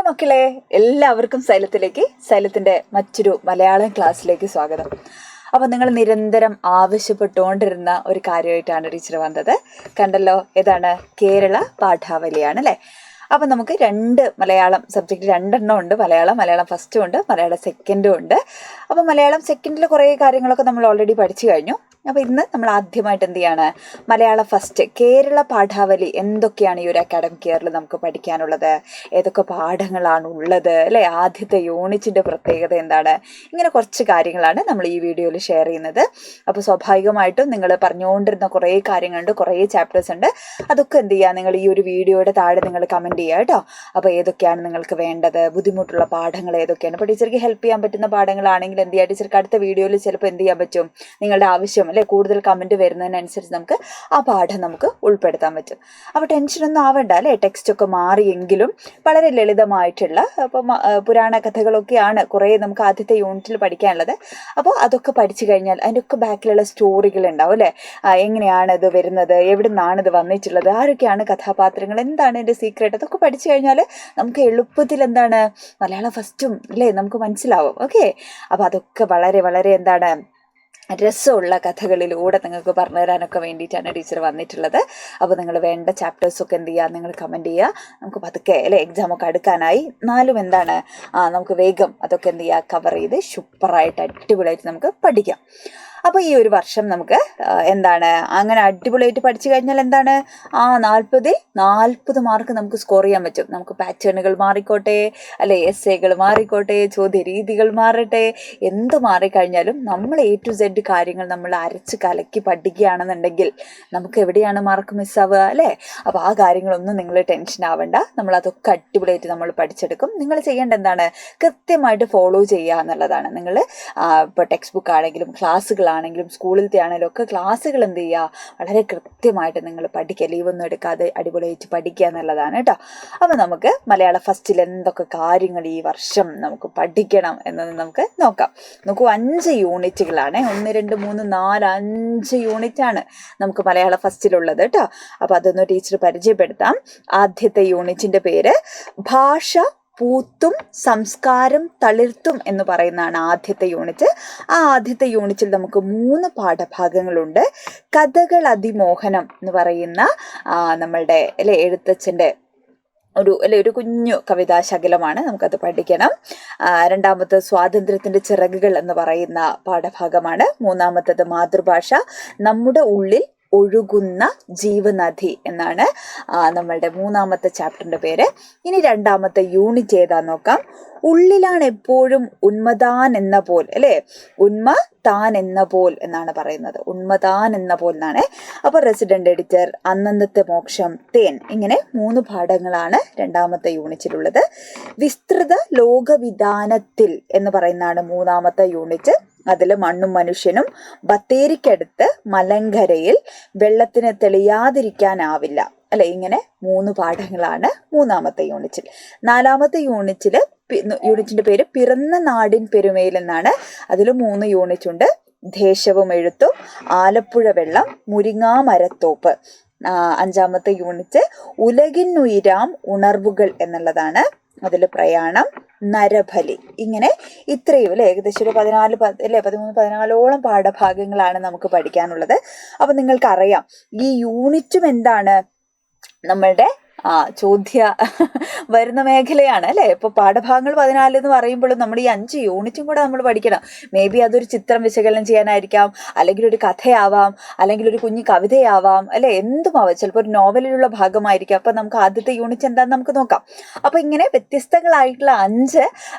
മക്കളെ, എല്ലാവർക്കും സൈലത്തിൻ്റെ മറ്റൊരു മലയാളം ക്ലാസ്സിലേക്ക് സ്വാഗതം. അപ്പോൾ നിങ്ങൾ നിരന്തരം ആവശ്യപ്പെട്ടുകൊണ്ടിരുന്ന ഒരു കാര്യമായിട്ടാണ് ടീച്ചർ വന്നത്. കണ്ടല്ലോ, ഏതാണ്? കേരള പാഠാവലിയാണ് അല്ലേ? അപ്പം നമുക്ക് മലയാളം സബ്ജക്റ്റ് രണ്ടെണ്ണം ഉണ്ട്. മലയാളം ഫസ്റ്റും ഉണ്ട്, മലയാളം സെക്കൻഡും ഉണ്ട്. അപ്പം മലയാളം സെക്കൻഡിൽ കുറേ കാര്യങ്ങളൊക്കെ നമ്മൾ ഓൾറെഡി പഠിച്ചു കഴിഞ്ഞു. അപ്പോൾ ഇന്ന് നമ്മൾ ആദ്യമായിട്ട് എന്ത് ചെയ്യാണ്? മലയാളം ഫസ്റ്റ് കേരള പാഠാവലി എന്തൊക്കെയാണ് ഈ ഒരു അക്കാഡമിക് ഇയറിൽ നമുക്ക് പഠിക്കാനുള്ളത്, ഏതൊക്കെ പാഠങ്ങളാണ് ഉള്ളത് അല്ലേ, ആദ്യത്തെ യൂണിറ്റിൻ്റെ പ്രത്യേകത എന്താണ്, ഇങ്ങനെ കുറച്ച് കാര്യങ്ങളാണ് നമ്മൾ ഈ വീഡിയോയിൽ ഷെയർ ചെയ്യുന്നത്. അപ്പോൾ സ്വാഭാവികമായിട്ടും നിങ്ങൾ പറഞ്ഞുകൊണ്ടിരുന്ന കുറേ കാര്യങ്ങളുണ്ട്, കുറേ ചാപ്റ്റേഴ്സ് ഉണ്ട്. അതൊക്കെ എന്ത് ചെയ്യുക, നിങ്ങൾ ഈ ഒരു വീഡിയോയുടെ താഴെ നിങ്ങൾ കമൻറ്റ് ചെയ്യുക കേട്ടോ. അപ്പോൾ ഏതൊക്കെയാണ് നിങ്ങൾക്ക് വേണ്ടത്, ബുദ്ധിമുട്ടുള്ള പാഠങ്ങൾ ഏതൊക്കെയാണ്. ഇപ്പോൾ ടീച്ചർക്ക് ഹെൽപ്പ് ചെയ്യാൻ പറ്റുന്ന പാഠങ്ങളാണെങ്കിൽ എന്ത് ചെയ്യുക, ടീച്ചർക്ക് അടുത്ത വീഡിയോയിൽ ചിലപ്പോൾ എന്ത് ചെയ്യാൻ പറ്റും, നിങ്ങളുടെ ആവശ്യം അല്ലെ കൂടുതൽ കമൻറ്റ് വരുന്നതിനനുസരിച്ച് നമുക്ക് ആ പാഠം നമുക്ക് ഉൾപ്പെടുത്താൻ പറ്റും. അപ്പോൾ ടെൻഷനൊന്നും ആവണ്ട അല്ലേ, ടെക്സ്റ്റൊക്കെ മാറിയെങ്കിലും വളരെ ലളിതമായിട്ടുള്ള അപ്പോൾ പുരാണ കഥകളൊക്കെയാണ് കുറേ നമുക്ക് ആദ്യത്തെ യൂണിറ്റിൽ പഠിക്കാനുള്ളത്. അപ്പോൾ അതൊക്കെ പഠിച്ചു കഴിഞ്ഞാൽ അതിൻ്റെയൊക്കെ ബാക്കിലുള്ള സ്റ്റോറികൾ ഉണ്ടാവും അല്ലേ, എങ്ങനെയാണ് ഇത് വരുന്നത്, എവിടെ നിന്നാണ് ഇത് വന്നിട്ടുള്ളത്, ആരൊക്കെയാണ് കഥാപാത്രങ്ങൾ, എന്താണ് ഇതിൻ്റെ സീക്രട്ട്, അതൊക്കെ പഠിച്ചു കഴിഞ്ഞാൽ നമുക്ക് എളുപ്പത്തിൽ എന്താണ് മലയാളം ഫസ്റ്റും അല്ലേ നമുക്ക് മനസ്സിലാവും. ഓക്കെ, അപ്പോൾ അതൊക്കെ വളരെ വളരെ എന്താണ് രസമുള്ള കഥകളിലൂടെ നിങ്ങൾക്ക് പറഞ്ഞു തരാനൊക്കെ വേണ്ടിയിട്ടാണ് ടീച്ചർ വന്നിട്ടുള്ളത്. അപ്പോൾ നിങ്ങൾ വേണ്ട ചാപ്റ്റേഴ്സൊക്കെ എന്ത് ചെയ്യുക, നിങ്ങൾ കമൻറ്റ് ചെയ്യുക. നമുക്ക് പതുക്കെ അല്ലേ എക്സാമൊക്കെ അടുക്കാനായി, എന്നാലും എന്താണ് നമുക്ക് വേഗം അതൊക്കെ എന്ത് ചെയ്യുക, കവർ ചെയ്ത് സൂപ്പറായിട്ട് അടിപൊളിയായിട്ട് നമുക്ക് പഠിക്കാം. അപ്പോൾ ഈ ഒരു വർഷം നമുക്ക് എന്താണ് അങ്ങനെ അടിപൊളിയായിട്ട് പഠിച്ചു കഴിഞ്ഞാൽ എന്താണ് 40 മാർക്ക് നമുക്ക് സ്കോർ ചെയ്യാൻ പറ്റും. നമുക്ക് പാറ്റേണുകൾ മാറിക്കോട്ടെ അല്ലെ, എസ്സേകൾ മാറിക്കോട്ടെ, ചോദ്യ രീതികൾ മാറട്ടെ, എന്ത് മാറിക്കഴിഞ്ഞാലും നമ്മൾ A to Z കാര്യങ്ങൾ നമ്മൾ അരച്ച് കലക്കി പഠിക്കുകയാണെന്നുണ്ടെങ്കിൽ നമുക്ക് എവിടെയാണ് മാർക്ക് മിസ്സാവുക അല്ലേ. അപ്പോൾ ആ കാര്യങ്ങളൊന്നും നിങ്ങൾ ടെൻഷൻ ആവണ്ട, നമ്മൾ അതൊക്കെ അടിപൊളിയായിട്ട് നമ്മൾ പഠിച്ചെടുക്കും. നിങ്ങൾ ചെയ്യേണ്ട എന്താണ്, കൃത്യമായിട്ട് ഫോളോ ചെയ്യുക എന്നുള്ളതാണ്. നിങ്ങൾ ഇപ്പോൾ ടെക്സ്റ്റ് ബുക്ക് ആണെങ്കിലും ക്ലാസ്സുകളാണെങ്കിലും സ്കൂളിലത്തെ ആണെങ്കിലും ഒക്കെ ക്ലാസ്സുകൾ എന്ത് ചെയ്യുക, വളരെ കൃത്യമായിട്ട് നിങ്ങൾ പഠിക്കുക, ലീവൊന്നും എടുക്കാതെ അടിപൊളിയായിട്ട് പഠിക്കുക എന്നുള്ളതാണ് കേട്ടോ. അപ്പോൾ നമുക്ക് മലയാളം ഫസ്റ്റിൽ എന്തൊക്കെ കാര്യങ്ങൾ ഈ വർഷം നമുക്ക് പഠിക്കണം എന്നത് നമുക്ക് നോക്കാം. നോക്കൂ, 5 യൂണിറ്റുകളാണ്, 1 2 3 4 5 യൂണിറ്റാണ് നമുക്ക് മലയാളം ഫസ്റ്റിലുള്ളത് കേട്ടോ. അപ്പോൾ അതൊന്ന് ടീച്ചർ പരിചയപ്പെടുത്താം. ആദ്യത്തെ യൂണിറ്റിൻ്റെ പേര് ഭാഷ പൂത്തും സംസ്കാരം തളിർത്തും എന്ന് പറയുന്നതാണ് ആദ്യത്തെ യൂണിറ്റ്. ആ ആദ്യത്തെ യൂണിറ്റിൽ നമുക്ക് 3 പാഠഭാഗങ്ങളുണ്ട്. കഥകൾ അതിമോഹനം എന്ന് പറയുന്ന നമ്മളുടെ അല്ലെ എഴുത്തച്ഛൻ്റെ ഒരു കുഞ്ഞു കവിതാശകലമാണ്, നമുക്കത് പഠിക്കണം. രണ്ടാമത്തെ സ്വാതന്ത്ര്യത്തിൻ്റെ ചിറകുകൾ എന്ന് പറയുന്ന പാഠഭാഗമാണ്. മൂന്നാമത്തത് മാതൃഭാഷ നമ്മുടെ ഉള്ളിൽ ഒഴുകുന്ന ജീവനദി എന്നാണ് നമ്മളുടെ 3ാമത്തെ ചാപ്റ്ററിൻ്റെ പേര്. ഇനി 2ാമത്തെ യൂണിറ്റ് ഏതാന്ന് നോക്കാം. ഉള്ളിലാണ് എപ്പോഴും ഉന്മതാൻ എന്ന പോൽ അല്ലേ, ഉന്മ താൻ എന്ന പോൽ എന്നാണ് പറയുന്നത്, ഉന്മതാൻ എന്ന പോൽ എന്നാണ്. അപ്പോൾ റെസിഡന്റ് എഡിറ്റർ, അന്നന്നത്തെ മോക്ഷം, തേൻ, ഇങ്ങനെ 3 പാഠങ്ങളാണ് 2ാമത്തെ യൂണിറ്റിലുള്ളത്. വിസ്തൃത ലോകവിധാനത്തിൽ എന്ന് പറയുന്നതാണ് 3ാമത്തെ യൂണിറ്റ്. അതിൽ മണ്ണും മനുഷ്യനും, ബത്തേരിക്കടുത്ത് മലങ്കരയിൽ വെള്ളത്തിന് തെളിയാതിരിക്കാനാവില്ല അല്ലെ, ഇങ്ങനെ 3 പാഠങ്ങളാണ് 3ാമത്തെ യൂണിറ്റിൽ. 4ാമത്തെ യൂണിറ്റിന്റെ പേര് പിറന്ന നാടിൻ പെരുമയിൽ എന്നാണ്. അതിൽ 3 യൂണിറ്റ് ഉണ്ട്. ദേശവും എഴുത്തും, ആലപ്പുഴ വെള്ളം, മുരിങ്ങാമരത്തോപ്പ്. 5ാമത്തെ യൂണിറ്റ് ഉലകിനുയിരാം ഉണർവുകൾ എന്നുള്ളതാണ്. അതിൽ പ്രയാണം, നരബലി, ഇങ്ങനെ ഇത്രയും അല്ലെ ഏകദേശം ഒരു 13-14 പാഠഭാഗങ്ങളാണ് നമുക്ക് പഠിക്കാനുള്ളത്. അപ്പൊ നിങ്ങൾക്കറിയാം ഈ യൂണിറ്റും എന്താണ് നമ്മളുടെ ചോദ്യ വരുന്ന മേഖലയാണ് അല്ലേ. ഇപ്പോൾ പാഠഭാഗങ്ങൾ 14 എന്ന് പറയുമ്പോഴും നമ്മൾ ഈ 5 യൂണിറ്റും കൂടെ നമ്മൾ പഠിക്കണം. മേ ബി അതൊരു ചിത്രം വിശകലനം ചെയ്യാനായിരിക്കാം, അല്ലെങ്കിൽ ഒരു കഥയാവാം, അല്ലെങ്കിൽ ഒരു കുഞ്ഞു കവിതയാവാം അല്ലെ, എന്തുമാവാം, ചിലപ്പോൾ ഒരു നോവലിലുള്ള ഭാഗമായിരിക്കാം. അപ്പം നമുക്ക് ആദ്യത്തെ യൂണിറ്റ് എന്താണെന്ന് നമുക്ക് നോക്കാം. അപ്പോൾ ഇങ്ങനെ വ്യത്യസ്തങ്ങളായിട്ടുള്ള 5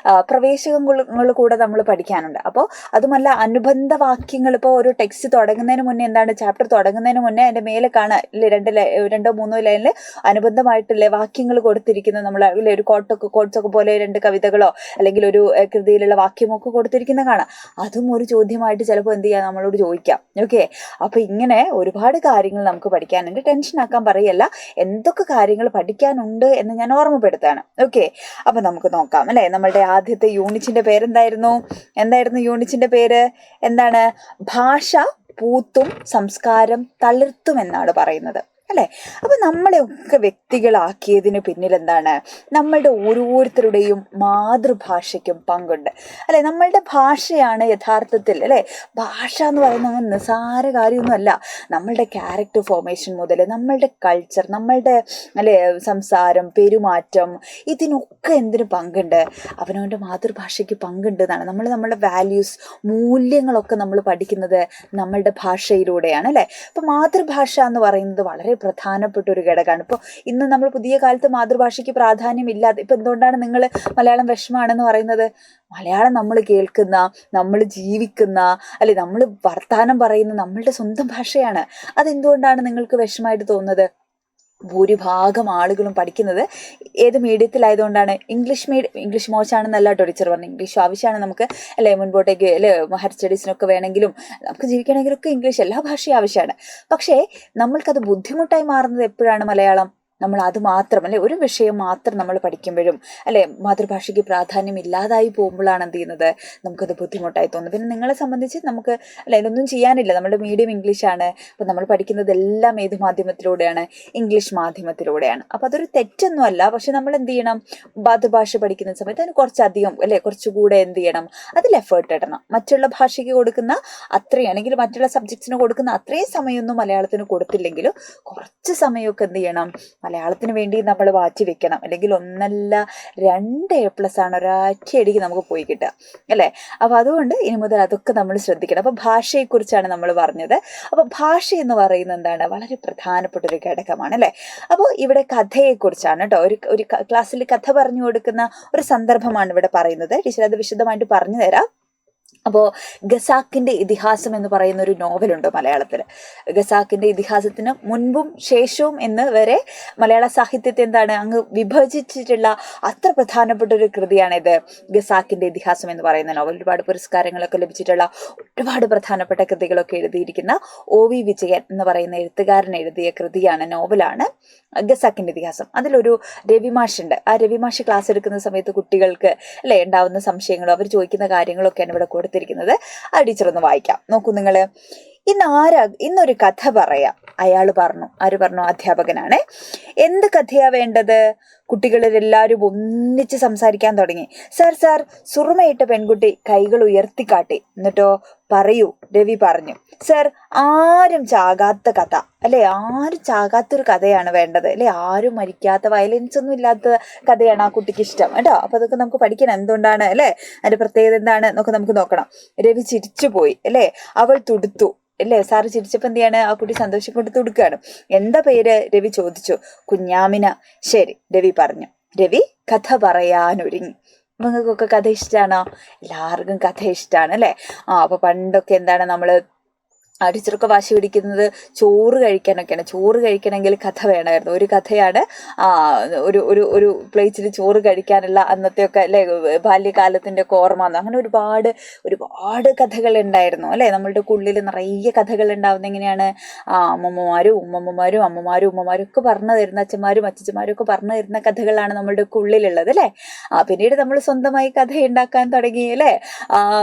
പ്രവേശകങ്ങൾ കൂടെ നമ്മൾ പഠിക്കാനുണ്ട്. അപ്പോൾ അതുമല്ല അനുബന്ധ വാക്യങ്ങൾ, ഇപ്പോൾ ഒരു ടെക്സ്റ്റ് തുടങ്ങുന്നതിന് മുന്നേ എന്താണ്, ചാപ്റ്റർ തുടങ്ങുന്നതിന് മുന്നേ അതിൻ്റെ മേലെ കാണാം 2-3 ലൈനിൽ അനുബന്ധമായിട്ടുള്ള വാക്യങ്ങൾ കൊടുത്തിരിക്കുന്നത്. നമ്മൾ ഒരു കോട്ട്സൊക്കെ പോലെ 2 കവിതകളോ അല്ലെങ്കിൽ ഒരു കൃതിയിലുള്ള വാക്യമൊക്കെ കൊടുത്തിരിക്കുന്ന കാണാം. അതും ഒരു ചോദ്യമായിട്ട് ചിലപ്പോൾ എന്ത് ചെയ്യാം, നമ്മളോട് ചോദിക്കാം. ഓക്കെ, അപ്പൊ ഇങ്ങനെ ഒരുപാട് കാര്യങ്ങൾ നമുക്ക് പഠിക്കാനുണ്ട്. ടെൻഷൻ ആക്കാൻ പറയല്ല, എന്തൊക്കെ കാര്യങ്ങൾ പഠിക്കാനുണ്ട് എന്ന് ഞാൻ ഓർമ്മപ്പെടുത്താണ്. ഓക്കെ, അപ്പൊ നമുക്ക് നോക്കാം അല്ലെ. നമ്മളുടെ ആദ്യത്തെ യൂണിറ്റിന്റെ പേരെന്തായിരുന്നു? യൂണിറ്റിന്റെ പേര് എന്താണ്? ഭാഷ പൂത്തും സംസ്കാരം തളിർത്തും എന്നാണ് പറയുന്നത് അല്ലേ? അപ്പൊ നമ്മളെയൊക്കെ വ്യക്തികളാക്കിയതിന് പിന്നിൽ എന്താണ്? നമ്മളുടെ ഓരോരുത്തരുടെയും മാതൃഭാഷയ്ക്കും പങ്കുണ്ട് അല്ലെ? നമ്മളുടെ ഭാഷയാണ് യഥാർത്ഥത്തിൽ അല്ലെ, ഭാഷ എന്ന് പറയുന്നത് അങ്ങനെ നിസ്സാര കാര്യമൊന്നുമല്ല. നമ്മളുടെ ക്യാരക്ടർ ഫോർമേഷൻ മുതൽ നമ്മളുടെ കൾച്ചർ, നമ്മളുടെ അല്ലെ സംസാരം, പെരുമാറ്റം, ഇതിനൊക്കെ എന്തിനു പങ്കുണ്ട്? അവനവൻ്റെ മാതൃഭാഷയ്ക്ക് പങ്കുണ്ട് എന്നാണ്. നമ്മളുടെ വാല്യൂസ്, മൂല്യങ്ങളൊക്കെ നമ്മൾ പഠിക്കുന്നത് നമ്മളുടെ ഭാഷയിലൂടെയാണ് അല്ലേ? അപ്പോൾ മാതൃഭാഷ എന്ന് പറയുന്നത് വളരെ പ്രധാനപ്പെട്ട ഒരു ഘടകമാണ്. ഇപ്പോൾ ഇന്ന് നമ്മൾ പുതിയ കാലത്ത് മാതൃഭാഷയ്ക്ക് പ്രാധാന്യമില്ലാതെ, ഇപ്പം എന്തുകൊണ്ടാണ് നിങ്ങൾ മലയാളം വിഷമമാണെന്ന് പറയുന്നത്? മലയാളം നമ്മൾ കേൾക്കുന്ന, നമ്മൾ ജീവിക്കുന്ന അല്ലെ, നമ്മൾ വർത്താനം പറയുന്ന നമ്മളുടെ സ്വന്തം ഭാഷയാണ്. അതെന്തുകൊണ്ടാണ് നിങ്ങൾക്ക് വിഷമമായിട്ട് തോന്നുന്നത്? ഭൂരിഭാഗം ആളുകളും പഠിക്കുന്നത് ഏത് മീഡിയത്തിലായതുകൊണ്ടാണ്? ഇംഗ്ലീഷ് മോശമാണെന്നല്ല കേട്ടോ ടീച്ചർ പറഞ്ഞു. ഇംഗ്ലീഷ് ആവശ്യമാണ് നമുക്ക് അല്ലേ, മുൻപോട്ടേക്ക് അല്ലേ, ഹയർ സ്റ്റഡീസിനൊക്കെ വേണമെങ്കിലും നമുക്ക് ജീവിക്കണമെങ്കിലൊക്കെ ഇംഗ്ലീഷ്, എല്ലാ ഭാഷയും ആവശ്യമാണ്. പക്ഷേ നമ്മൾക്കത് ബുദ്ധിമുട്ടായി മാറുന്നത് എപ്പോഴാണ്? മലയാളം നമ്മൾ അത് മാത്രം അല്ലെ, ഒരു വിഷയം മാത്രം നമ്മൾ പഠിക്കുമ്പോഴും അല്ലെ, മാതൃഭാഷയ്ക്ക് പ്രാധാന്യം ഇല്ലാതായി പോകുമ്പോഴാണ് എന്ത് ചെയ്യുന്നത്? നമുക്കത് ബുദ്ധിമുട്ടായി തോന്നുന്നത്. പിന്നെ നിങ്ങളെ സംബന്ധിച്ച് നമുക്ക് അല്ലെ ഇതൊന്നും ചെയ്യാനില്ല, നമ്മുടെ മീഡിയം ഇംഗ്ലീഷാണ്. അപ്പം നമ്മൾ പഠിക്കുന്നതെല്ലാം ഏത് മാധ്യമത്തിലൂടെയാണ്? ഇംഗ്ലീഷ് മാധ്യമത്തിലൂടെയാണ്. അപ്പം അതൊരു തെറ്റൊന്നുമല്ല. പക്ഷെ നമ്മൾ എന്ത് ചെയ്യണം? മാതൃഭാഷ പഠിക്കുന്ന സമയത്ത് അതിന് കുറച്ചധികം അല്ലെ, കുറച്ചുകൂടെ എന്ത് ചെയ്യണം? അതിൽ എഫേർട്ട് ഇടണം. മറ്റുള്ള ഭാഷയ്ക്ക് കൊടുക്കുന്ന അത്രയും, അല്ലെങ്കിൽ മറ്റുള്ള സബ്ജക്ട്സിന് കൊടുക്കുന്ന അത്രയും സമയമൊന്നും മലയാളത്തിന് കൊടുത്തില്ലെങ്കിലും കുറച്ച് സമയമൊക്കെ എന്ത് ചെയ്യണം? മലയാളത്തിന് വേണ്ടി നമ്മൾ മാറ്റി വെക്കണം. അല്ലെങ്കിൽ 1 2 A+ ആണ് ഒരൊറ്റയടിക്ക് നമുക്ക് പോയി കിട്ടുക അല്ലേ? അപ്പോൾ അതുകൊണ്ട് ഇനി മുതൽ അതൊക്കെ നമ്മൾ ശ്രദ്ധിക്കണം. അപ്പോൾ ഭാഷയെക്കുറിച്ചാണ് നമ്മൾ പറഞ്ഞത്. അപ്പോൾ ഭാഷ എന്ന് പറയുന്നത് എന്താണ്? വളരെ പ്രധാനപ്പെട്ട ഒരു ഘടകമാണ് അല്ലേ? അപ്പോൾ ഇവിടെ കഥയെക്കുറിച്ചാണ് കേട്ടോ. ഒരു ക്ലാസ്സിൽ കഥ പറഞ്ഞു കൊടുക്കുന്ന ഒരു സന്ദർഭമാണ് ഇവിടെ പറയുന്നത്. ടീച്ചർ അത് വിശദമായിട്ട് പറഞ്ഞു തരാം. അപ്പോൾ ഖസാക്കിൻ്റെ ഇതിഹാസം എന്ന് പറയുന്ന ഒരു നോവലുണ്ട് മലയാളത്തിൽ. ഖസാക്കിൻ്റെ ഇതിഹാസത്തിന് മുൻപും ശേഷവും എന്ന് വരെ മലയാള സാഹിത്യത്തെ എന്താണ് അങ്ങ് വിഭജിച്ചിട്ടുള്ള അത്ര പ്രധാനപ്പെട്ട ഒരു കൃതിയാണിത്, ഖസാക്കിൻ്റെ ഇതിഹാസം എന്ന് പറയുന്ന നോവൽ. ഒരുപാട് പുരസ്കാരങ്ങളൊക്കെ ലഭിച്ചിട്ടുള്ള ഒരുപാട് പ്രധാനപ്പെട്ട കൃതികളൊക്കെ എഴുതിയിരിക്കുന്ന OV വിജയൻ എന്ന് പറയുന്ന എഴുത്തുകാരൻ എഴുതിയ കൃതിയാണ്, നോവലാണ് ഖസാക്കിൻ്റെ ഇതിഹാസം. അതിലൊരു രവിമാഷുണ്ട്. ആ രവിമാഷ് ക്ലാസ് എടുക്കുന്ന സമയത്ത് കുട്ടികൾക്ക് അല്ലെ ഉണ്ടാവുന്ന സംശയങ്ങളും അവർ ചോദിക്കുന്ന കാര്യങ്ങളൊക്കെയാണ് ഇവിടെ കൊടുത്തിരിക്കുന്നത്. ആ ടീച്ചർ ഒന്ന് വായിക്കാം. നോക്കൂ നിങ്ങൾ. ഇന്നൊരു കഥ പറയാം. അയാൾ പറഞ്ഞു. ആര് പറഞ്ഞു? അധ്യാപകനാണ്. എന്ത് കഥയാ വേണ്ടത്? കുട്ടികളെല്ലാവരും ഒന്നിച്ച് സംസാരിക്കാൻ തുടങ്ങി. സാർ സുറുമയിട്ട പെൺകുട്ടി കൈകൾ ഉയർത്തിക്കാട്ടി. എന്നിട്ടോ പറയൂ, രവി പറഞ്ഞു. സാർ, ആരും ചാകാത്ത കഥ അല്ലെ, ആരും ചാകാത്തൊരു കഥയാണ് വേണ്ടത് അല്ലെ, ആരും മരിക്കാത്ത, വയലൻസ് ഒന്നും ഇല്ലാത്ത കഥയാണ് ആ കുട്ടിക്ക് ഇഷ്ടം കേട്ടോ. അപ്പൊ അതൊക്കെ നമുക്ക് പഠിക്കണം. എന്തുകൊണ്ടാണ് അല്ലെ, അതിന്റെ പ്രത്യേകത എന്താണ് എന്നൊക്കെ നമുക്ക് നോക്കണം. രവി ചിരിച്ചുപോയി അല്ലെ, അവൾ തുടുത്തു അല്ലേ. സാറ് ചിരിച്ചപ്പോൾ എന്ത് ചെയ്യാണ്? ആ കുട്ടി സന്തോഷം കൊണ്ട് തുടുക്കുകയാണ്. എന്താ പേര്? രവി ചോദിച്ചു. കുഞ്ഞാമിന. ശരി, രവി പറഞ്ഞു. രവി കഥ പറയാനൊരുങ്ങി. നിങ്ങൾക്കൊക്കെ കഥ ഇഷ്ടമാണോ? എല്ലാവർക്കും കഥ ഇഷ്ടമാണ് അല്ലേ? അപ്പൊ പണ്ടൊക്കെ എന്താണ് നമ്മള് ടീച്ചറൊക്കെ വാശി പിടിക്കുന്നത് ചോറ് കഴിക്കാനൊക്കെയാണ്. ചോറ് കഴിക്കണമെങ്കിൽ കഥ വേണമായിരുന്നു. ഒരു കഥയാണ് ഒരു പ്ലേറ്റിൽ ചോറ് കഴിക്കാനുള്ള അന്നത്തെയൊക്കെ അല്ലേ, ബാല്യകാലത്തിൻ്റെ ഒക്കെ ഓർമ്മ വന്നു. അങ്ങനെ ഒരുപാട് കഥകൾ ഉണ്ടായിരുന്നു അല്ലേ. നമ്മളുടെ ഉള്ളിൽ നിറയെ കഥകൾ ഉണ്ടാവുന്ന എങ്ങനെയാണ്? അമ്മമ്മമാരും ഉമ്മമാരും ഒക്കെ പറഞ്ഞു തരുന്ന, അച്ഛന്മാരും അച്ഛന്മാരും ഒക്കെ പറഞ്ഞു തരുന്ന കഥകളാണ് നമ്മളുടെ ഉള്ളിലുള്ളത് അല്ലേ. പിന്നീട് നമ്മൾ സ്വന്തമായി കഥ ഉണ്ടാക്കാൻ തുടങ്ങി അല്ലേ.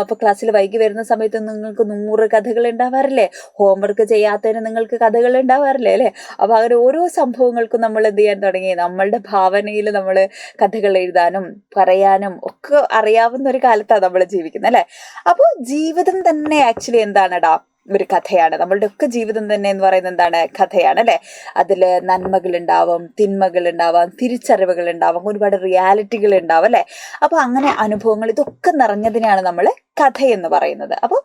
അപ്പോൾ ക്ലാസ്സിൽ വൈകി വരുന്ന സമയത്ത് നിങ്ങൾക്ക് 100 കഥകൾ ഉണ്ടാവാറില്ലേ? ഹോംവർക്ക് ചെയ്യാത്തതിന് നിങ്ങൾക്ക് കഥകൾ ഉണ്ടാവാറില്ലേ അല്ലേ? അപ്പൊ അങ്ങനെ ഓരോ സംഭവങ്ങൾക്കും നമ്മൾ എന്ത് ചെയ്യാൻ തുടങ്ങി? നമ്മളുടെ ഭാവനയിൽ നമ്മൾ കഥകൾ എഴുതാനും പറയാനും ഒക്കെ അറിയാവുന്ന ഒരു കാലത്താണ് നമ്മൾ ജീവിക്കുന്നത് അല്ലെ. അപ്പോൾ ജീവിതം തന്നെ ആക്ച്വലി എന്താണെടാ? ഒരു കഥയാണ്. നമ്മളുടെ ഒക്കെ ജീവിതം തന്നെ എന്ന് പറയുന്നത് എന്താണ്? കഥയാണ് അല്ലെ. അതിൽ നന്മകൾ ഉണ്ടാവും, തിന്മകൾ ഉണ്ടാവാം, തിരിച്ചറിവുകൾ ഉണ്ടാവാം, ഒരുപാട് റിയാലിറ്റികൾ ഉണ്ടാവും അല്ലെ. അപ്പൊ അങ്ങനെ അനുഭവങ്ങൾ ഇതൊക്കെ നിറഞ്ഞതിനെയാണ് നമ്മൾ കഥ എന്ന് പറയുന്നത്. അപ്പോൾ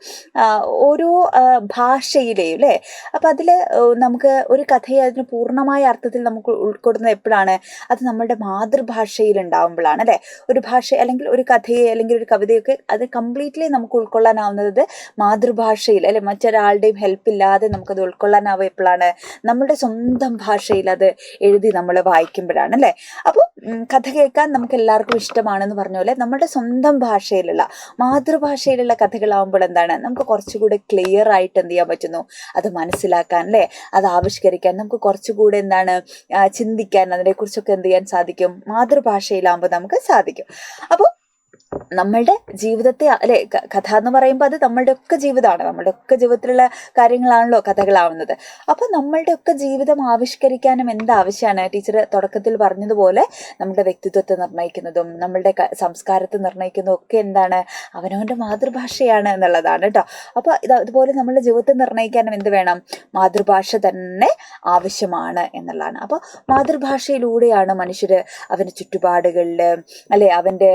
ഓരോ ഭാഷയിലെയും അല്ലേ, അപ്പം അതിൽ നമുക്ക് ഒരു കഥയെ അതിന് പൂർണ്ണമായ അർത്ഥത്തിൽ നമുക്ക് ഉൾക്കൊള്ളുന്നത് എപ്പോഴാണ്? അത് നമ്മളുടെ മാതൃഭാഷയിൽ ഉണ്ടാവുമ്പോഴാണ് അല്ലേ. ഒരു ഭാഷ അല്ലെങ്കിൽ ഒരു കഥയെ അല്ലെങ്കിൽ ഒരു കവിതയൊക്കെ അത് കംപ്ലീറ്റ്ലി നമുക്ക് ഉൾക്കൊള്ളാനാവുന്നത് മാതൃഭാഷയിൽ അല്ലെ, മറ്റൊരാളുടെയും ഹെൽപ്പ് ഇല്ലാതെ നമുക്കത് ഉൾക്കൊള്ളാനാവുക എപ്പോഴാണ്? നമ്മുടെ സ്വന്തം ഭാഷയിൽ അത് എഴുതി നമ്മൾ വായിക്കുമ്പോഴാണ് അല്ലേ. അപ്പോൾ കഥ കേൾക്കാൻ നമുക്ക് എല്ലാവർക്കും ഇഷ്ടമാണെന്ന് പറഞ്ഞ പോലെ നമ്മുടെ സ്വന്തം ഭാഷയിലുള്ള മാതൃഭാഷയിലുള്ള കഥകളാവുമ്പോൾ എന്താണ്? നമുക്ക് കുറച്ചുകൂടെ ക്ലിയർ ആയിട്ട് എന്ത് ചെയ്യാൻ പറ്റുന്നു? അത് മനസ്സിലാക്കാൻ അല്ലേ, അത് ആവിഷ്കരിക്കാൻ നമുക്ക് കുറച്ചുകൂടെ എന്താണ് ചിന്തിക്കാൻ, അതിനെക്കുറിച്ചൊക്കെ എന്ത് ചെയ്യാൻ സാധിക്കും? മാതൃഭാഷയിലാകുമ്പോൾ നമുക്ക് സാധിക്കും. അപ്പോൾ നമ്മളുടെ ജീവിതത്തെ അല്ലെ കഥ എന്ന് പറയുമ്പോൾ അത് നമ്മളുടെ ഒക്കെ ജീവിതമാണ്, നമ്മളുടെ ഒക്കെ ജീവിതത്തിലുള്ള കാര്യങ്ങളാണല്ലോ കഥകളാവുന്നത്. അപ്പൊ നമ്മളുടെ ഒക്കെ ജീവിതം ആവിഷ്കരിക്കാനും എന്താവശ്യമാണ്? ടീച്ചർ തുടക്കത്തിൽ പറഞ്ഞതുപോലെ നമ്മുടെ വ്യക്തിത്വത്തെ നിർണ്ണയിക്കുന്നതും നമ്മളുടെ സംസ്കാരത്തെ നിർണ്ണയിക്കുന്നതും ഒക്കെ എന്താണ്? അവനവന്റെ മാതൃഭാഷയാണ് എന്നുള്ളതാണ് കേട്ടോ. അപ്പൊ അതുപോലെ നമ്മളുടെ ജീവിതത്തെ നിർണ്ണയിക്കാനും എന്ത് വേണം? മാതൃഭാഷ തന്നെ ആവശ്യമാണ് എന്നുള്ളതാണ്. അപ്പൊ മാതൃഭാഷയിലൂടെയാണ് മനുഷ്യര് അവന്റെ ചുറ്റുപാടുകളില് അല്ലെ അവന്റെ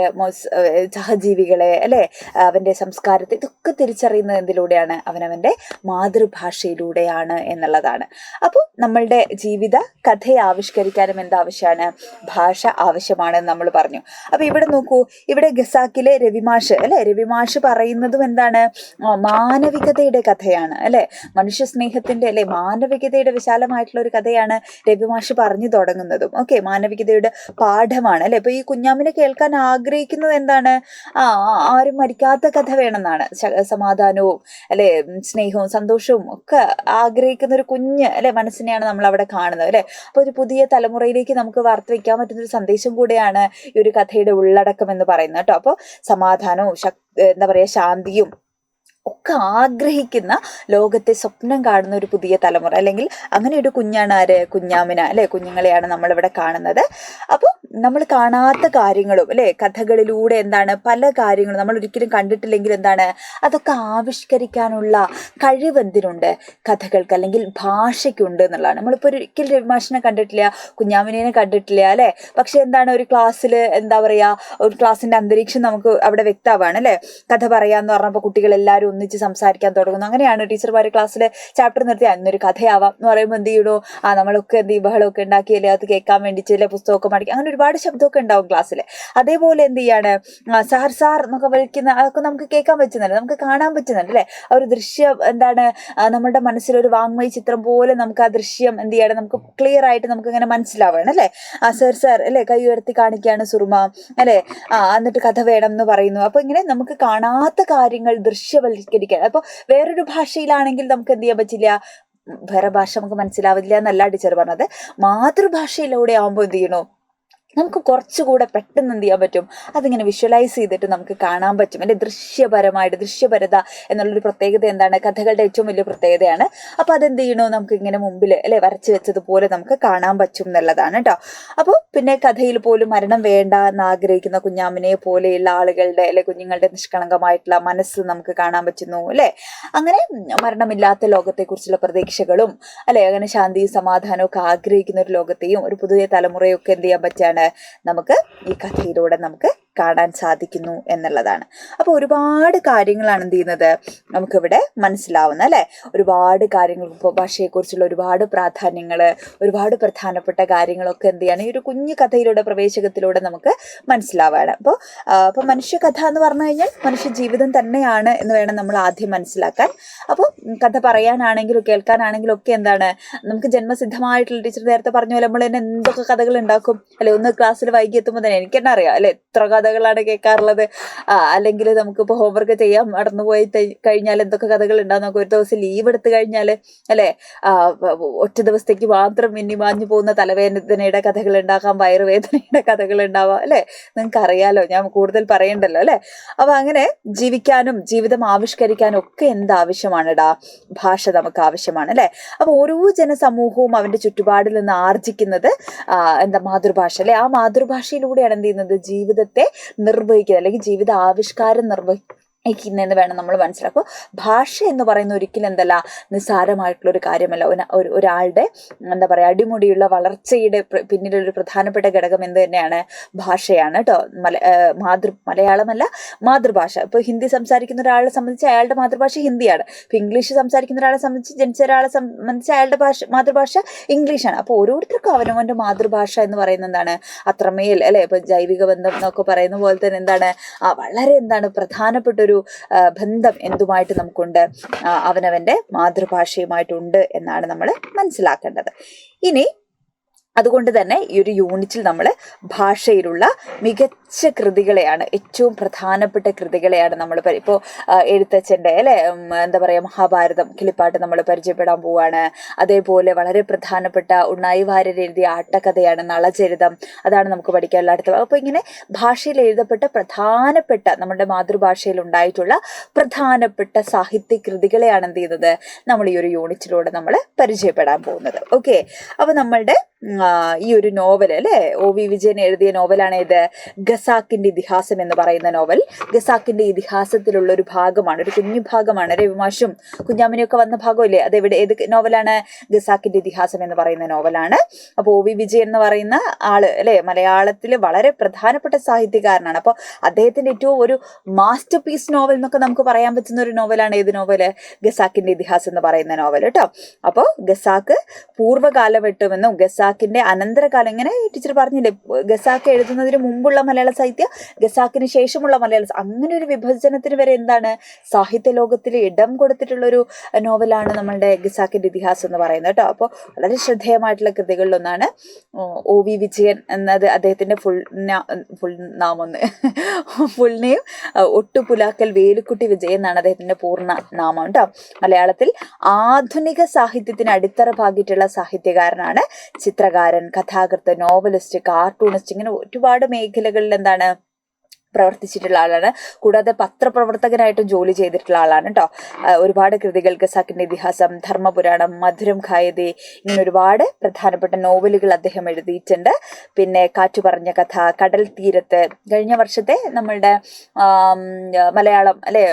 സഹജീവികളെ അല്ലെ അവന്റെ സംസ്കാരത്തെ ഇതൊക്കെ തിരിച്ചറിയുന്നത് എന്തിലൂടെയാണ്? അവനവന്റെ മാതൃഭാഷയിലൂടെയാണ് എന്നുള്ളതാണ്. അപ്പോൾ നമ്മളുടെ ജീവിത കഥയെ ആവിഷ്കരിക്കാനും എന്താവശ്യമാണ്? ഭാഷ ആവശ്യമാണെന്ന് നമ്മൾ പറഞ്ഞു. അപ്പൊ ഇവിടെ നോക്കൂ, ഇവിടെ ഖസാക്കിലെ രവിമാഷ് അല്ലെ, രവിമാഷ് പറയുന്നതും എന്താണ്? മാനവികതയുടെ കഥയാണ് അല്ലെ, മനുഷ്യ സ്നേഹത്തിന്റെ അല്ലെ മാനവികതയുടെ വിശാലമായിട്ടുള്ള ഒരു കഥയാണ് രവിമാഷ് പറഞ്ഞു തുടങ്ങുന്നതും. ഓക്കെ, മാനവികതയുടെ പാഠമാണ് അല്ലെ. ഇപ്പൊ ഈ കുഞ്ഞാമിനെ കേൾക്കാൻ ആഗ്രഹിക്കുന്നത് എന്താണ്? ആരും മരിക്കാത്ത കഥ വേണമെന്നാണ്. സമാധാനവും അല്ലെ സ്നേഹവും സന്തോഷവും ഒക്കെ ആഗ്രഹിക്കുന്ന ഒരു കുഞ്ഞ് അല്ലെ മനസ്സിനെയാണ് നമ്മൾ അവിടെ കാണുന്നത് അല്ലെ. അപ്പൊ ഒരു പുതിയ തലമുറയിലേക്ക് നമുക്ക് വാർത്ത വെക്കാൻ പറ്റുന്ന ഒരു സന്ദേശം കൂടെയാണ് ഈ ഒരു കഥയുടെ ഉള്ളടക്കം എന്ന് പറയുന്നത് കേട്ടോ. അപ്പോൾ സമാധാനവും എന്താ പറയാ ശാന്തിയും ഒക്കെ ആഗ്രഹിക്കുന്ന, ലോകത്തെ സ്വപ്നം കാണുന്ന ഒരു പുതിയ തലമുറ, അല്ലെങ്കിൽ അങ്ങനെ ഒരു കുഞ്ഞാണ് ആര്? കുഞ്ഞാമിന അല്ലെ, കുഞ്ഞുങ്ങളെയാണ് നമ്മളിവിടെ കാണുന്നത്. അപ്പോൾ നമ്മൾ കാണാത്ത കാര്യങ്ങളും അല്ലെ കഥകളിലൂടെ എന്താണ് പല കാര്യങ്ങളും നമ്മൾ ഒരിക്കലും കണ്ടിട്ടില്ലെങ്കിൽ എന്താണ് അതൊക്കെ ആവിഷ്കരിക്കാനുള്ള കഴിവ് എന്തിനുണ്ട്? കഥകൾക്ക് അല്ലെങ്കിൽ ഭാഷയ്ക്കുണ്ട് എന്നുള്ളതാണ്. നമ്മളിപ്പോൾ ഒരിക്കലും രവിമാഷിനെ കണ്ടിട്ടില്ല, കുഞ്ഞാമിനെ കണ്ടിട്ടില്ല അല്ലെ, പക്ഷെ എന്താണ് ഒരു ക്ലാസ്സിൽ എന്താ പറയാ ഒരു ക്ലാസ്സിന്റെ അന്തരീക്ഷം നമുക്ക് അവിടെ വ്യക്തമാണ് അല്ലെ. കഥ പറയാന്ന് പറഞ്ഞപ്പോൾ കുട്ടികൾ എല്ലാവരും ഒന്നിച്ച് സംസാരിക്കാൻ തുടങ്ങുന്നു. അങ്ങനെയാണ് ടീച്ചർമാർ ക്ലാസ്സിൽ ചാപ്റ്റർ നിർത്തി അന്നൊരു കഥയാവാം എന്ന് പറയുമ്പോൾ എന്ത് ചെയ്യണോ, നമ്മളൊക്കെ എന്ത് ഈ ബഹളമൊക്കെ ഉണ്ടാക്കിയല്ലേ അത് കേൾക്കാൻ വേണ്ടിയില്ലേ പുസ്തകമൊക്കെ മടിക്കും, അങ്ങനെ ഒരുപാട് ശബ്ദമൊക്കെ ഉണ്ടാവും ക്ലാസ്സിൽ. അതേപോലെ എന്ത് ചെയ്യാണ് സാർ സാർ എന്നൊക്കെ വിളിക്കുന്ന അതൊക്കെ നമുക്ക് കേൾക്കാൻ പറ്റുന്നുണ്ട്, നമുക്ക് കാണാൻ പറ്റുന്നുണ്ട് അല്ലെ. ആ ഒരു ദൃശ്യം എന്താണ് നമ്മുടെ മനസ്സിലൊരു വാങ്മയ ചിത്രം പോലെ നമുക്ക് ആ ദൃശ്യം എന്ത് ചെയ്യാണ് നമുക്ക് ക്ലിയർ ആയിട്ട് നമുക്ക് ഇങ്ങനെ മനസ്സിലാവണം അല്ലെ. സാർ സാർ അല്ലെ കൈ ഉയർത്തി കാണിക്കുകയാണ് സുറുമ അല്ലെ, എന്നിട്ട് കഥ വേണം എന്ന് പറയുന്നു. അപ്പൊ ഇങ്ങനെ നമുക്ക് കാണാത്ത കാര്യങ്ങൾ ദൃശ്യവൽക്കരിക്കാൻ. അപ്പൊ വേറൊരു ഭാഷയിലാണെങ്കിൽ നമുക്ക് എന്ത് ചെയ്യാൻ പറ്റില്ല, വേറെ ഭാഷ നമുക്ക് മനസ്സിലാവില്ല എന്നല്ല ടീച്ചർ പറഞ്ഞത്. മാതൃഭാഷയിലൂടെ ആവുമ്പോൾ എന്ത് ചെയ്യണോ നമുക്ക് കുറച്ചുകൂടെ പെട്ടെന്ന് എന്ത് ചെയ്യാൻ പറ്റും, അതിങ്ങനെ വിഷ്വലൈസ് ചെയ്തിട്ട് നമുക്ക് കാണാൻ പറ്റും അല്ലെ. ദൃശ്യപരത എന്നുള്ളൊരു പ്രത്യേകത എന്താണ്? കഥകളുടെ ഏറ്റവും വലിയ പ്രത്യേകതയാണ്. അപ്പൊ അതെന്ത് ചെയ്യണോ നമുക്ക് ഇങ്ങനെ മുമ്പിൽ അല്ലെ വരച്ചു വെച്ചതുപോലെ നമുക്ക് കാണാൻ പറ്റും എന്നുള്ളതാണ് കേട്ടോ. അപ്പോൾ പിന്നെ കഥയിൽ പോലും മരണം വേണ്ട എന്ന് ആഗ്രഹിക്കുന്ന കുഞ്ഞാമിനെ പോലെയുള്ള ആളുകളുടെ അല്ലെ കുഞ്ഞുങ്ങളുടെ നിഷ്കളങ്കമായിട്ടുള്ള മനസ്സ് നമുക്ക് കാണാൻ പറ്റുന്നു അല്ലെ. അങ്ങനെ മരണമില്ലാത്ത ലോകത്തെക്കുറിച്ചുള്ള പ്രതീക്ഷകളും അല്ലെ അങ്ങനെ ശാന്തിയും സമാധാനവും ഒക്കെ ആഗ്രഹിക്കുന്ന ഒരു ലോകത്തെയും ഒരു പുതിയ തലമുറയൊക്കെ എന്ത് ചെയ്യാൻ പറ്റാണ് നമുക്ക് ഈ കഥയിലൂടെ നമുക്ക് കാണാൻ സാധിക്കുന്നു എന്നുള്ളതാണ്. അപ്പോൾ ഒരുപാട് കാര്യങ്ങളാണ് എന്ത് ചെയ്യുന്നത് നമുക്കിവിടെ മനസ്സിലാവുന്നത് അല്ലെ. ഒരുപാട് കാര്യങ്ങൾ ഇപ്പോൾ ഭാഷയെക്കുറിച്ചുള്ള ഒരുപാട് പ്രാധാന്യങ്ങൾ, ഒരുപാട് പ്രധാനപ്പെട്ട കാര്യങ്ങളൊക്കെ എന്ത് ചെയ്യാണ് ഈ ഒരു കുഞ്ഞു കഥയിലൂടെ പ്രവേശകത്തിലൂടെ നമുക്ക് മനസ്സിലാവുകയാണ്. അപ്പോൾ മനുഷ്യ കഥ എന്ന് പറഞ്ഞു കഴിഞ്ഞാൽ മനുഷ്യ ജീവിതം തന്നെയാണ് എന്ന് വേണം നമ്മൾ ആദ്യം മനസ്സിലാക്കാൻ. അപ്പോൾ കഥ പറയാനാണെങ്കിലും കേൾക്കാനാണെങ്കിലും ഒക്കെ എന്താണ് നമുക്ക് ജന്മസിദ്ധമായിട്ടുള്ള ടീച്ചർ നേരത്തെ പറഞ്ഞ പോലെ നമ്മൾ തന്നെ എന്തൊക്കെ കഥകൾ ഉണ്ടാക്കും അല്ലെ. ഒന്ന് ക്ലാസ്സിൽ വൈകി എത്തുമ്പോൾ തന്നെ എനിക്ക് തന്നെ അറിയാം അല്ലെ എത്ര കഥകളാണ് കേൾക്കാറുള്ളത്. അല്ലെങ്കിൽ നമുക്കിപ്പോൾ ഹോംവർക്ക് ചെയ്യാൻ മറന്നുപോയി കഴിഞ്ഞാൽ എന്തൊക്കെ കഥകൾ ഉണ്ടാകും. നമുക്ക് ഒരു ദിവസം ലീവ് എടുത്തു കഴിഞ്ഞാൽ അല്ലെ ഒറ്റ ദിവസത്തേക്ക് മാത്രം മിന്നിമാഞ്ഞു പോകുന്ന തലവേദനയുടെ കഥകൾ ഉണ്ടാക്കാം, വയറുവേദനയുടെ കഥകൾ ഉണ്ടാവാം അല്ലെ. നിങ്ങൾക്ക് അറിയാലോ, ഞാൻ കൂടുതൽ പറയണ്ടല്ലോ അല്ലെ. അപ്പൊ അങ്ങനെ ജീവിക്കാനും ജീവിതം ആവിഷ്കരിക്കാനും ഒക്കെ എന്താവശ്യമാണെടാ? ഭാഷ നമുക്ക് ആവശ്യമാണ് അല്ലെ. അപ്പൊ ഓരോ ജനസമൂഹവും അവന്റെ ചുറ്റുപാടിൽ നിന്ന് ആർജിക്കുന്നത് മാതൃഭാഷ അല്ലെ. ആ മാതൃഭാഷയിലൂടെയാണ് എന്ത് ചെയ്യുന്നത് ജീവിതത്തെ നിർവഹിക്കുന്നത് അല്ലെങ്കിൽ ജീവിത ആവിഷ്കാരം എന്ന് വേണം നമ്മൾ മനസ്സിലാക്കുക. ഭാഷ എന്ന് പറയുന്ന ഒരിക്കലും എന്തല്ല നിസ്സാരമായിട്ടുള്ള ഒരു കാര്യമല്ല. ഒരാളുടെ എന്താ പറയുക അടിമുടിയുള്ള വളർച്ചയുടെ പിന്നിലൊരു പ്രധാനപ്പെട്ട ഘടകം എന്ത് തന്നെയാണ്? ഭാഷയാണ് കേട്ടോ. മലയാളമല്ല മാതൃഭാഷ. ഇപ്പോൾ ഹിന്ദി സംസാരിക്കുന്ന ഒരാളെ സംബന്ധിച്ച് അയാളുടെ മാതൃഭാഷ ഹിന്ദിയാണ്. ഇപ്പോൾ ഇംഗ്ലീഷ് സംസാരിക്കുന്ന ഒരാളെ സംബന്ധിച്ച് ജനിച്ച ഒരാളെ സംബന്ധിച്ച് അയാളുടെ മാതൃഭാഷ ഇംഗ്ലീഷാണ്. അപ്പോൾ ഓരോരുത്തർക്കും അവനവൻ്റെ മാതൃഭാഷ എന്ന് പറയുന്നത് എന്താണ് അത്രമേൽ അല്ലെ. ഇപ്പോൾ ജൈവിക ബന്ധം എന്നൊക്കെ പറയുന്ന പോലെ തന്നെ എന്താണ് വളരെ പ്രധാനപ്പെട്ടൊരു ബന്ധം എന്തുമായിട്ട് നമുക്കുണ്ട്? അവനവന്റെ മാതൃഭാഷയുമായിട്ടുണ്ട് എന്നാണ് നമ്മൾ മനസ്സിലാക്കേണ്ടത്. ഇനി അതുകൊണ്ട് തന്നെ ഈ ഒരു യൂണിറ്റിൽ നമ്മൾ ഭാഷയിലുള്ള മികച്ച കൃതികളെയാണ്, ഏറ്റവും പ്രധാനപ്പെട്ട കൃതികളെയാണ് നമ്മൾ ഇപ്പോൾ എഴുത്തച്ഛൻ്റെ അല്ലെ എന്താ പറയുക മഹാഭാരതം കിളിപ്പാട്ട് നമ്മൾ പരിചയപ്പെടാൻ പോവുകയാണ്. അതേപോലെ വളരെ പ്രധാനപ്പെട്ട ഉണ്ണായി വാര്യർ എഴുതിയ ആട്ടക്കഥയാണ് നളചരിതം, അതാണ് നമുക്ക് പഠിക്കാനുള്ള അടുത്ത. അപ്പോൾ ഇങ്ങനെ ഭാഷയിൽ എഴുതപ്പെട്ട പ്രധാനപ്പെട്ട നമ്മുടെ മാതൃഭാഷയിൽ ഉണ്ടായിട്ടുള്ള പ്രധാനപ്പെട്ട സാഹിത്യ കൃതികളെയാണ് എന്ത് ചെയ്യുന്നത് നമ്മൾ ഈ ഒരു യൂണിറ്റിലൂടെ നമ്മൾ പരിചയപ്പെടാൻ പോകുന്നത്. ഓക്കെ, അപ്പോൾ നമ്മളുടെ ഈ ഒരു നോവൽ അല്ലെ OV വിജയൻ എഴുതിയ നോവലാണ് ഇത് ഖസാക്കിന്റെ ഇതിഹാസം എന്ന് പറയുന്ന നോവൽ. ഖസാക്കിന്റെ ഇതിഹാസത്തിലുള്ള ഒരു ഭാഗമാണ്, ഒരു കുഞ്ഞു ഭാഗമാണ്. രവിമാഷും കുഞ്ഞാമിനിയൊക്കെ വന്ന ഭാഗമല്ലേ അത്? ഏത് നോവലാണ്? ഖസാക്കിന്റെ ഇതിഹാസം എന്ന് പറയുന്ന നോവലാണ്. അപ്പോൾ OV വിജയൻ എന്ന് പറയുന്ന ആള് അല്ലെ മലയാളത്തിൽ വളരെ പ്രധാനപ്പെട്ട സാഹിത്യകാരനാണ്. അപ്പോൾ അദ്ദേഹത്തിന്റെ ഏറ്റവും ഒരു മാസ്റ്റർ പീസ് നോവൽ എന്നൊക്കെ നമുക്ക് പറയാൻ പറ്റുന്ന ഒരു നോവലാണ് ഏത് നോവല്? ഖസാക്കിന്റെ ഇതിഹാസം എന്ന് പറയുന്ന നോവൽ കേട്ടോ. അപ്പോൾ ഖസാക്ക് പൂർവ്വകാലഘട്ടമെന്നും ഖസാക്കിന്റെ അനന്തരകാലം, ഇങ്ങനെ ടീച്ചർ പറഞ്ഞില്ലേ ഖസാക്ക് എഴുതുന്നതിന് മുമ്പുള്ള മലയാള സാഹിത്യം, ഖസാക്കിന് ശേഷമുള്ള മലയാള, അങ്ങനെ ഒരു വിഭജനത്തിന് വരെ എന്താണ് സാഹിത്യ ലോകത്തിൽ ഇടം കൊടുത്തിട്ടുള്ളൊരു നോവലാണ് നമ്മളുടെ ഖസാക്കിന്റെ ഇതിഹാസം എന്ന് പറയുന്നത് കേട്ടോ. അപ്പോൾ വളരെ ശ്രദ്ധേയമായിട്ടുള്ള കൃതികളിലൊന്നാണ് OV വിജയൻ എന്നത്. അദ്ദേഹത്തിന്റെ ഫുൾ നെയിം ഒട്ടുപുലാക്കൽ വേലുക്കുട്ടി വിജയൻ എന്നാണ് അദ്ദേഹത്തിന്റെ പൂർണ്ണ നാമം കേട്ടോ. മലയാളത്തിൽ ആധുനിക സാഹിത്യത്തിന് അടിത്തറ പാകിയിട്ടുള്ള സാഹിത്യകാരനാണ്. ചിത്രകാരൻ, കഥാകൃത്ത്, നോവലിസ്റ്റ്, കാർട്ടൂണിസ്റ്റ്, ഇങ്ങനെ ഒരുപാട് മേഖലകളിൽ എന്താണ് പ്രവർത്തിച്ചിട്ടുള്ള ആളാണ്. കൂടാതെ പത്രപ്രവർത്തകനായിട്ടും ജോലി ചെയ്തിട്ടുള്ള ആളാണ് കേട്ടോ. ഒരുപാട് കൃതികൾ ഖസാക്കിന്റെ ഇതിഹാസം, ധർമ്മപുരാണം, മധുരം ഖായതി, ഇങ്ങനെ ഒരുപാട് പ്രധാനപ്പെട്ട നോവലുകൾ അദ്ദേഹം എഴുതിയിട്ടുണ്ട്. പിന്നെ കാറ്റു പറഞ്ഞ കഥ, കടൽ തീരത്ത്, കഴിഞ്ഞ വർഷത്തെ നമ്മളുടെ മലയാളം അല്ലെ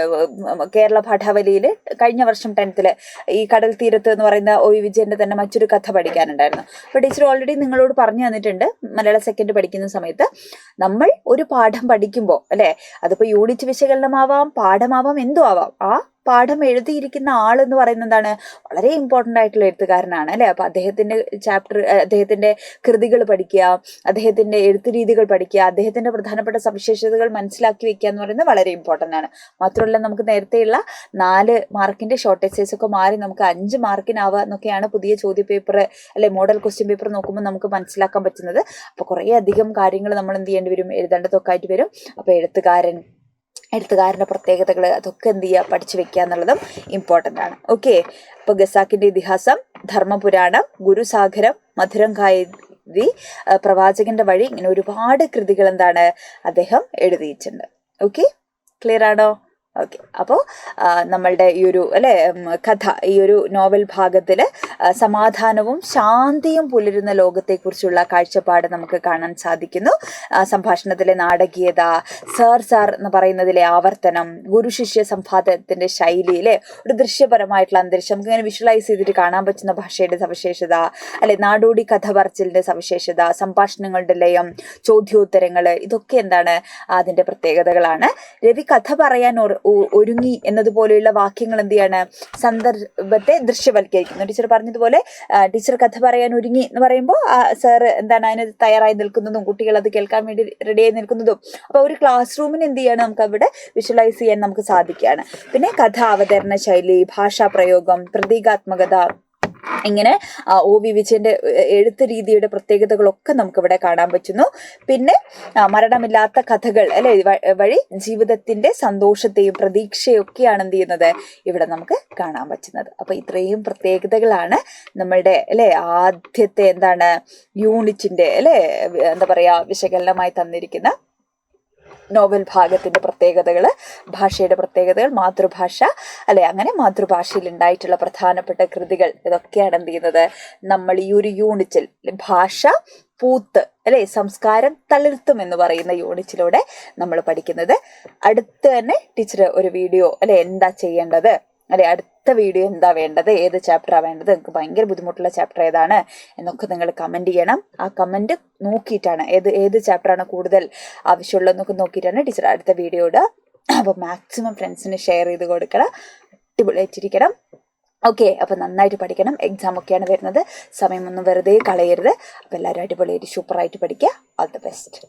കേരള പാഠാവലിയിൽ കഴിഞ്ഞ വർഷം 10th ഈ കടൽ തീരത്ത് എന്ന് പറയുന്ന OV വിജയന്റെ തന്നെ മറ്റൊരു കഥ പഠിക്കാനുണ്ടായിരുന്നു. അപ്പോൾ ടീച്ചർ ഓൾറെഡി നിങ്ങളോട് പറഞ്ഞു തന്നിട്ടുണ്ട്, മലയാള സെക്കൻഡ് പഠിക്കുന്ന സമയത്ത് നമ്മൾ ഒരു പാഠം പഠിക്കുമ്പോൾ അല്ലെ അതിപ്പോ യൂണിറ്റ് വിശകലനമാവാം, പാഠമാവാം, എന്തോ ആവാം, ആ പാഠം എഴുതിയിരിക്കുന്ന ആൾ എന്ന് പറയുന്നത് എന്താണ് വളരെ ഇമ്പോർട്ടൻ്റ് ആയിട്ടുള്ള എഴുത്തുകാരനാണ് അല്ലെ. അപ്പൊ അദ്ദേഹത്തിന്റെ അദ്ദേഹത്തിന്റെ കൃതികൾ പഠിക്കുക, അദ്ദേഹത്തിന്റെ എഴുത്ത് രീതികൾ പഠിക്കുക, അദ്ദേഹത്തിന്റെ പ്രധാനപ്പെട്ട സവിശേഷതകൾ മനസ്സിലാക്കി വെക്കുക എന്ന് പറയുന്നത് വളരെ ഇമ്പോർട്ടൻ്റ് ആണ്. മാത്രമല്ല നമുക്ക് നേരത്തെയുള്ള 4 മാർക്കിന്റെ ഷോർട്ട് എസ്സേസ് ഒക്കെ മാറി നമുക്ക് 5 മാർക്കിനാവുക എന്നൊക്കെയാണ് പുതിയ ചോദ്യപേപ്പർ അല്ലെ മോഡൽ ക്വസ്റ്റ്യൻ പേപ്പർ നോക്കുമ്പോൾ നമുക്ക് മനസ്സിലാക്കാൻ പറ്റുന്നത്. അപ്പൊ കുറേ അധികം കാര്യങ്ങൾ നമ്മൾ എന്ത് ചെയ്യേണ്ടി വരും, എഴുതേണ്ടതൊക്കെ ആയിട്ട് വരും. അപ്പൊ എഴുത്തുകാരൻ്റെ പ്രത്യേകതകൾ അതൊക്കെ എന്ത് ചെയ്യുക, പഠിച്ചു വെക്കുക എന്നുള്ളതും ഇമ്പോർട്ടൻ്റ് ആണ്. ഓക്കെ, അപ്പോൾ ഖസാക്കിന്റെ ഇതിഹാസം, ധർമ്മപുരാണം, ഗുരുസാഗരം, മധുരം ഖായതി, പ്രവാചകന്റെ വഴി, ഇങ്ങനെ ഒരുപാട് കൃതികൾ എന്താണ് അദ്ദേഹം എഴുതിയിട്ടുണ്ട്. ഓക്കെ, ക്ലിയർ ആണോ? ഓക്കെ, അപ്പോൾ നമ്മളുടെ ഈ ഒരു കഥ, ഈ ഒരു നോവൽ ഭാഗത്തിൽ സമാധാനവും ശാന്തിയും പുലരുന്ന ലോകത്തെക്കുറിച്ചുള്ള കാഴ്ചപ്പാട് നമുക്ക് കാണാൻ സാധിക്കുന്നു. സംഭാഷണത്തിലെ നാടകീയത, സാർ എന്ന് പറയുന്നതിലെ ആവർത്തനം, ഗുരു ശിഷ്യ സംവാദത്തിന്റെ ശൈലിയിലെ ഒരു ദൃശ്യപരമായിട്ടുള്ള അന്തരീക്ഷം നമുക്ക് ഇങ്ങനെ വിഷ്വലൈസ് ചെയ്തിട്ട് കാണാൻ പറ്റുന്ന ഭാഷയുടെ സവിശേഷത അല്ലെ, നാടോടി കഥ പറച്ചിലിന്റെ സവിശേഷത, സംഭാഷണങ്ങളുടെ ലയം, ചോദ്യോത്തരങ്ങൾ, ഇതൊക്കെ എന്താണ് അതിന്റെ പ്രത്യേകതകളാണ്. രവി കഥ പറയാൻ ഒരുങ്ങി എന്നതുപോലെയുള്ള വാക്യങ്ങൾ എന്ത് ചെയ്യാണ്, സന്ദർഭത്തെ ദൃശ്യവൽക്കരിക്കുന്നു. ടീച്ചർ പറഞ്ഞതുപോലെ ടീച്ചർ കഥ പറയാൻ ഒരുങ്ങി എന്ന് പറയുമ്പോൾ സാറ് എന്താണ് അതിന് തയ്യാറായി നിൽക്കുന്നതും കുട്ടികൾ അത് കേൾക്കാൻ വേണ്ടി റെഡിയായി നിൽക്കുന്നതും. അപ്പൊ ഒരു ക്ലാസ് റൂമിന് എന്ത് ചെയ്യാണ് നമുക്ക് അവിടെ വിഷ്വലൈസ് ചെയ്യാൻ നമുക്ക് സാധിക്കുകയാണ്. പിന്നെ കഥ അവതരണ ശൈലി, ഭാഷാ പ്രയോഗം, പ്രതീകാത്മകത, ഇങ്ങനെ OV വിജയന്റെ എഴുത്ത് രീതിയുടെ പ്രത്യേകതകളൊക്കെ നമുക്കിവിടെ കാണാൻ പറ്റുന്നു. പിന്നെ മരണമില്ലാത്ത കഥകൾ അല്ലെ വഴി ജീവിതത്തിന്റെ സന്തോഷത്തെയും പ്രതീക്ഷയൊക്കെയാണ് എന്ത് ചെയ്യുന്നത് ഇവിടെ നമുക്ക് കാണാൻ പറ്റുന്നത്. അപ്പൊ ഇത്രയും പ്രത്യേകതകളാണ് നമ്മളുടെ ആദ്യത്തെ യൂണിറ്റിന്റെ എന്താ പറയാ വിശകലനമായി തന്നിരിക്കുന്ന നോവൽ ഭാഗത്തിന്റെ പ്രത്യേകതകൾ, ഭാഷയുടെ പ്രത്യേകതകൾ, മാതൃഭാഷ അങ്ങനെ മാതൃഭാഷയിൽ ഉണ്ടായിട്ടുള്ള പ്രധാനപ്പെട്ട കൃതികൾ, ഇതൊക്കെയാണ് എന്ത് ചെയ്യുന്നത് നമ്മൾ ഈ ഒരു യൂണിറ്റിൽ ഭാഷ പൂത്ത് സംസ്കാരം തളിർത്തും എന്ന് പറയുന്ന യൂണിറ്റിലൂടെ നമ്മൾ പഠിക്കുന്നത്. അടുത്ത് തന്നെ ടീച്ചർ ഒരു വീഡിയോ എന്താ ചെയ്യേണ്ടത് അടുത്ത വീഡിയോ എന്താ വേണ്ടത്, ഏത് ചാപ്റ്ററാണ് വേണ്ടത്, നിങ്ങൾക്ക് ഭയങ്കര ബുദ്ധിമുട്ടുള്ള ചാപ്റ്റർ ഏതാണ് എന്നൊക്കെ നിങ്ങൾ കമന്റ് ചെയ്യണം. ആ കമന്റ് നോക്കിയിട്ടാണ് ഏത് ചാപ്റ്ററാണ് കൂടുതൽ ആവശ്യമുള്ളതെന്നൊക്കെ നോക്കിയിട്ടാണ് ടീച്ചർ അടുത്ത വീഡിയോ ഇടുക. അപ്പോൾ മാക്സിമം ഫ്രണ്ട്സിന് ഷെയർ ചെയ്ത് കൊടുക്കണം, അടിപൊളിയായിട്ടിരിക്കണം. ഓക്കെ, അപ്പം നന്നായിട്ട് പഠിക്കണം. എക്സാം ഒക്കെയാണ് വരുന്നത്, സമയമൊന്നും വെറുതെ കളയരുത്. അപ്പോൾ എല്ലാവരും അടിപൊളിയായിട്ട് സൂപ്പറായിട്ട് പഠിക്കുക. All the best.